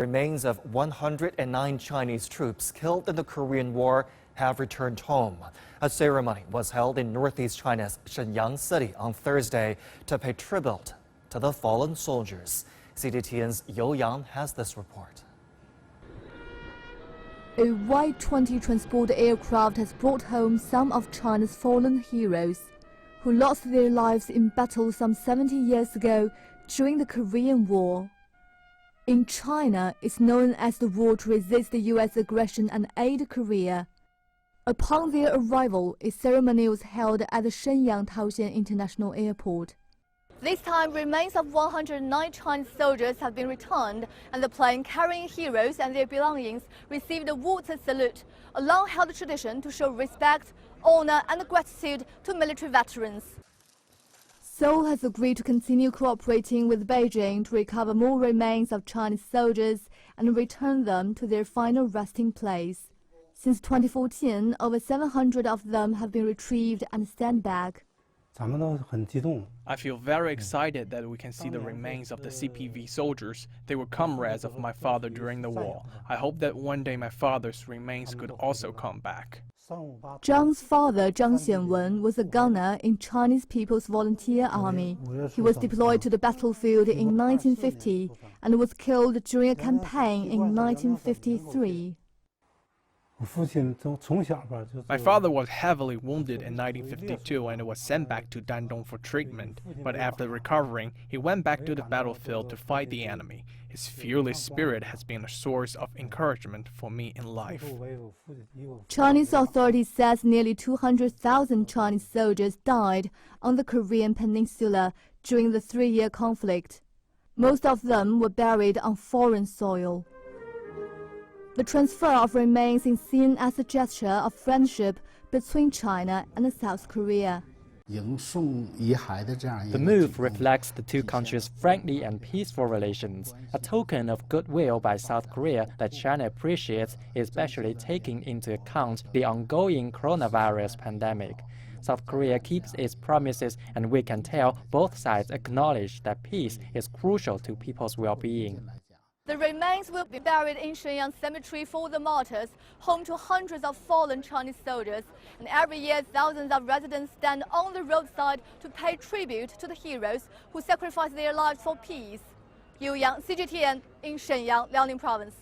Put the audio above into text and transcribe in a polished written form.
remains of 109 Chinese troops killed in the Korean War have returned home. A ceremony was held in northeast China's Shenyang city on Thursday to pay tribute to the fallen soldiers. CGTN's You Yang has this report. A Y-20 transport aircraft has brought home some of China's fallen heroes who lost their lives in battle some 70 years ago during the Korean War. In China, it's known as the war to resist the U.S. aggression and aid Korea. Upon their arrival, a ceremony was held at the China Yângtao International Airport. This time, remains of 109 Chinese soldiers have been returned, and the plane carrying heroes and their belongings received a water salute, a long-held tradition to show respect, honor, and gratitude to military veterans. Seoul has agreed to continue cooperating with Beijing to recover more remains of Chinese soldiers and return them to their final resting place. Since 2014, over 700 of them have been retrieved and sent back. I feel very excited that we can see the remains of the CPV soldiers. They were comrades of my father during the war. I hope that one day my father's remains could also come back. Zhang's father, China鈥檚, was a gunner in Chinese People's Volunteer Army. He was deployed to the battlefield in 1950 and was killed during a campaign in 1953. My father was heavily wounded in 1952 and was sent back to Dandong for treatment. But after recovering, he went back to the battlefield to fight the enemy. His fearless spirit has been a source of encouragement for me in life. Chinese authorities says nearly 200,000 Chinese soldiers died on the Korean peninsula during the 3-year conflict. Most of them were buried on foreign soil. The transfer of remains is seen as a gesture of friendship between China and South Korea. The move reflects the two countries' friendly and peaceful relations, a token of goodwill by South Korea that China appreciates, especially taking into account the ongoing coronavirus pandemic. South Korea keeps its promises, and we can tell both sides acknowledge that peace is crucial to people's well-being. The remains will be buried in Shenyang Cemetery for the Martyrs, home to hundreds of fallen Chinese soldiers. And every year, thousands of residents stand on the roadside to pay tribute to the heroes who sacrificed their lives for peace. You Yang, CGTN in Shenyang, Liaoning Province.